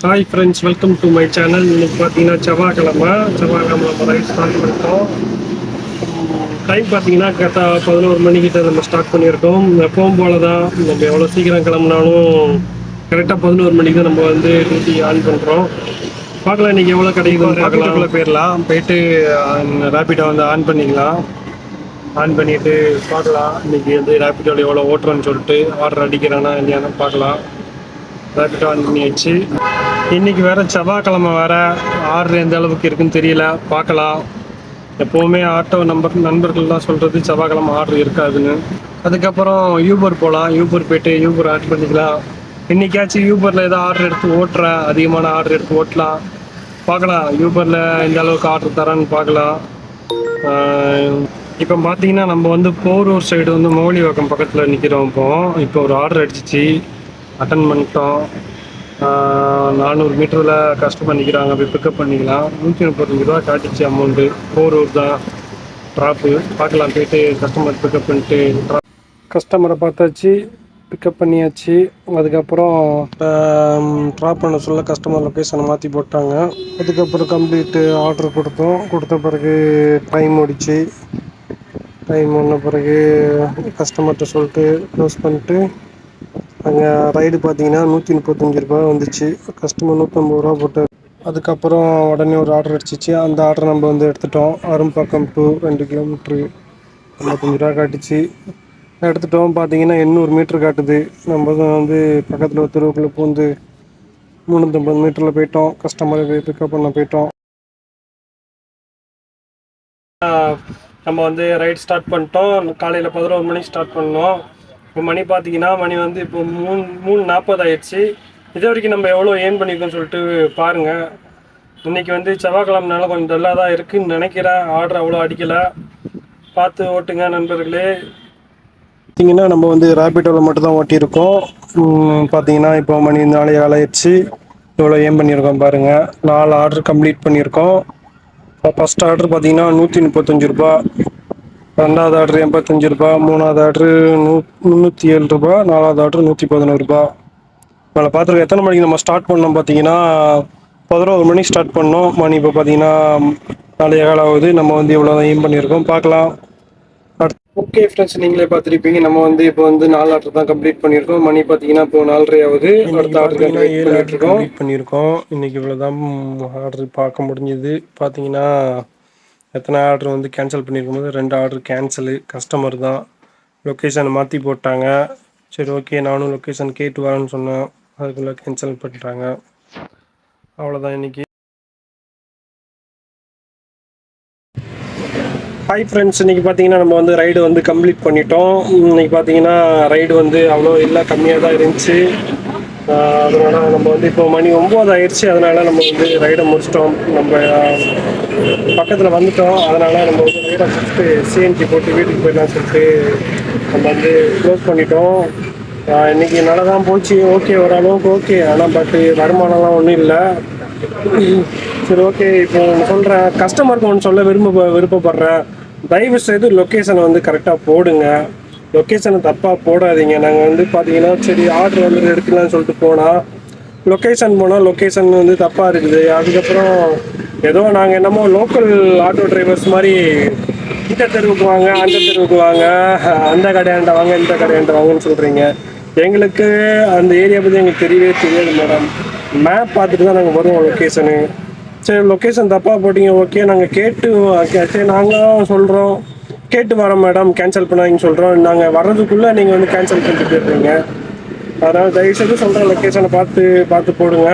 Hi friends, welcome to my channel. இன்னைக்கு பார்த்தீங்கன்னா செவ்வாய்க்கிழமை நம்ம ரைட் ஸ்டார்ட் பண்ணிட்டோம். டைம் பார்த்தீங்கன்னா கரெக்டாக 11 மணிக்கிட்ட நம்ம ஸ்டார்ட் பண்ணியிருக்கோம். எப்பவும் போல தான் நம்ம எவ்வளோ சீக்கிரம் கிளம்புனாலும் கரெக்டாக 11 மணிக்கு தான் நம்ம வந்து டியூட்டி ஆன் பண்ணுறோம். பார்க்கலாம் இன்றைக்கி எவ்வளோ கிடைக்குது. ரேபிடோக்குள்ளே போயிடலாம். போயிட்டு ரேபிடோ வந்து ஆன் பண்ணிக்கலாம். ஆன் பண்ணிவிட்டு பார்க்கலாம் இன்றைக்கி வந்து ரேபிடோவில் எவ்வளோ ஓட்டுறோன்னு சொல்லிட்டு ஆர்டர் அடிக்கிறானா இல்லையானு பார்க்கலாம். ரேபிடோ ஆன் பண்ணியாச்சு. இன்றைக்கி வேறு செவ்வாய்க்கிழமை வேறு ஆர்டர் எந்த அளவுக்கு இருக்குன்னு தெரியல, பார்க்கலாம். எப்போவுமே ஆட்டோ நண்பர்கள்லாம் சொல்கிறது செவ்வாய்க்கிழமை ஆர்டர் இருக்காதுன்னு. அதுக்கப்புறம் யூபர் போகலாம். யூபர் போய்ட்டு யூபர் ஆட் பண்ணிக்கலாம். இன்றைக்காச்சும் யூபரில் ஏதோ ஆர்டர் எடுத்து ஓட்டுறேன், அதிகமான ஆர்டர் எடுத்து ஓட்டலாம். பார்க்கலாம் யூபரில் எந்த அளவுக்கு ஆர்டர் தரான்னு பார்க்கலாம். இப்போ பார்த்தீங்கன்னா நம்ம வந்து போரூர் சைடு வந்து மௌலிவாக்கம் பக்கத்தில் நிற்கிறோம். இப்போ ஒரு ஆர்டர் அடிச்சிச்சு, அட்டன் பண்ணிட்டோம். 400 மீட்டரில் கஸ்டமர் நிற்கிறாங்க, போய் பிக்கப் பண்ணிக்கலாம். 135 ரூபா காட்டிச்சு அமௌண்ட்டு. போரூர் தான் ட்ராப்பு. பார்க்கலாம், போய்ட்டு கஸ்டமர் பிக்கப் பண்ணிட்டு கஸ்டமரை பார்த்தாச்சு, பிக்கப் பண்ணியாச்சு. அதுக்கப்புறம் ட்ராப் பண்ண சொல்ல கஸ்டமர் லொக்கேஷனை மாற்றி போட்டாங்க. அதுக்கப்புறம் கம்ப்ளீட்டு ஆர்டர் கொடுத்த பிறகு டைம் ஓடிச்சு. டைம் ஒன்ன பிறகு கஸ்டமர்கிட்ட சொல்லிட்டு க்ளோஸ் பண்ணிட்டு அங்கே ரைடு பார்த்தீங்கன்னா 135 ரூபா வந்துச்சு. கஸ்டமர் 150 ரூபா போட்டார். அதுக்கப்புறம் உடனே ஒரு ஆர்டர் அடிச்சிச்சு. அந்த ஆர்டர் நம்ம வந்து எடுத்துட்டோம். அரும்பாக்கம் டு 2 கிலோமீட்ரு 55 ரூபா காட்டுச்சு. எடுத்துட்டோம். பார்த்தீங்கன்னா 800 மீட்ரு காட்டுது. நம்ம வந்து பக்கத்தில் ஒரு தெருவுக்குள்ளே பூந்து 350 மீட்டரில் போயிட்டோம். கஸ்டமரை போய் பிக்கப் பண்ண போயிட்டோம். நம்ம வந்து ரைட் ஸ்டார்ட் பண்ணிட்டோம். காலையில் 11 மணிக்கு ஸ்டார்ட் பண்ணோம். இப்போ மணி பார்த்தீங்கன்னா மணி வந்து இப்போ 3:40 ஆயிடுச்சு. இது வரைக்கும் நம்ம எவ்வளோ ஏர்ன் பண்ணியிருக்கோம்னு சொல்லிட்டு பாருங்கள். இன்றைக்கி வந்து செவ்வாய்க்கிழமைனால கொஞ்சம் டல்லாக தான் இருக்குதுன்னு நினைக்கிறேன். ஆர்டர் அவ்வளோ அடிக்கலை. பார்த்து ஓட்டுங்க நண்பர்களே. பார்த்தீங்கன்னா நம்ம வந்து ரேபிடோவில் மட்டும் தான் ஓட்டியிருக்கோம். பார்த்தீங்கன்னா இப்போ மணி 4:15 ஆயிடுச்சு. எவ்வளோ ஏர்ன் பண்ணியிருக்கோம் பாருங்கள். 4 ஆர்டர் கம்ப்ளீட் பண்ணியிருக்கோம். ஃபஸ்ட் ஆர்டர் பார்த்தீங்கன்னா 135 ரூபா, ரெண்டாவது ஆர்டர் 85 ரூபா, மூணாவது ஆர்டரு 307 ரூபா, நாலாவது ஆர்டர் 111 ரூபா. அதில் பார்த்துருக்கோம். எத்தனை மணிக்கு நம்ம ஸ்டார்ட் பண்ணோம் பார்த்தீங்கன்னா 11 மணிக்கு ஸ்டார்ட் பண்ணோம். மணி இப்போ பார்த்தீங்கன்னா 4:15 ஆகுது. நம்ம வந்து இவ்வளோ தான் ஏர்ன் பண்ணியிருக்கோம். பார்க்கலாம். ஓகே ஃப்ரெண்ட்ஸ், நீங்களே பார்த்துருப்பீங்க. நம்ம வந்து இப்போ வந்து 4 ஆர்டர் தான் கம்ப்ளீட் பண்ணியிருக்கோம். மணி பார்த்தீங்கன்னா இப்போ 4:30 ஆகுது. அடுத்த ஆர்டர் 7 ஆர்டர் கம்ப்ளீட் பண்ணியிருக்கோம். இன்றைக்கி இவ்வளோ தான் ஆர்டர் பார்க்க முடிஞ்சுது. பார்த்தீங்கன்னா எத்தனை ஆர்டர் வந்து கேன்சல் பண்ணியிருக்கும் போது 2 ஆர்டர் கேன்சலு. கஸ்டமர் தான் லொக்கேஷனை மாற்றி போட்டாங்க. சரி ஓகே, நானும் லொக்கேஷன் கேட்டு வரேன்னு சொன்னேன். அதுக்குள்ளே கேன்சல் பண்ணிட்டாங்க. அவ்வளோதான் இன்றைக்கி. ஹாய் ஃப்ரெண்ட்ஸ், இன்றைக்கி பார்த்தீங்கன்னா நம்ம வந்து ரைடு வந்து கம்ப்ளீட் பண்ணிட்டோம். இன்றைக்கி பார்த்தீங்கன்னா ரைடு வந்து அவ்வளோ இல்லை, கம்மியாக தான் இருந்துச்சு. அதனால் நம்ம வந்து இப்போ மணி 9 ஆயிடுச்சு. அதனால் நம்ம வந்து ரைடை முடிச்சிட்டோம். நம்ம பக்கத்தில் வந்துட்டோம். அதனால் நம்ம வந்து ரைடை ஃபஸ்ட்டு சிஎன்ஜி போட்டு வீட்டுக்கு போயிடலாம் சொல்லிட்டு நம்ம வந்து க்ளோஸ் பண்ணிட்டோம். இன்றைக்கி நல்லா தான் போச்சு. ஓகே, ஓரளவுக்கு ஓகே. ஆனால் பட்டு வருமானம்லாம் ஒன்றும் இல்லை. சரி ஓகே, இப்போ ஒன்று சொல்கிறேன். கஸ்டமருக்கு ஒன்று சொல்ல விருப்பப்படுறேன். தயவு செய்து லொக்கேஷனை வந்து கரெக்டாக போடுங்க. லொக்கேஷனை தப்பாக போடாதீங்க. நாங்கள் வந்து பார்த்தீங்கன்னா சரி ஆர்டர் வந்து எடுக்கலாம்னு சொல்லிட்டு போனால் லொக்கேஷன் வந்து தப்பாக இருக்குது. அதுக்கப்புறம் ஏதோ நாங்கள் என்னமோ லோக்கல் ஆட்டோ டிரைவர்ஸ் மாதிரி இந்த தெருவுக்கு வாங்க, அந்த தெருவுக்கு வாங்க, அந்த கடையாண்ட வாங்க, இந்த கடையாண்ட வாங்கன்னு சொல்கிறீங்க. எங்களுக்கு அந்த ஏரியா பற்றி எங்களுக்கு தெரியவே தெரியாது மேடம். மேப் பார்த்துட்டு தான் நாங்கள் வருவோம் லொக்கேஷனு. சரி, லொக்கேஷன் தப்பாக போட்டிங்க. ஓகே, நாங்கள் சரி நாங்களும் சொல்கிறோம் கேட்டு வரோம் மேடம், கேன்சல் பண்ணாதீங்கன்னு சொல்கிறோம். நாங்கள் வர்றதுக்குள்ளே நீங்கள் வந்து கேன்சல் பண்ணிட்டு போயிடுறீங்க. அதனால் தயவுசெய்து சொல்கிறேன், லொக்கேஷனை பார்த்து போடுங்க.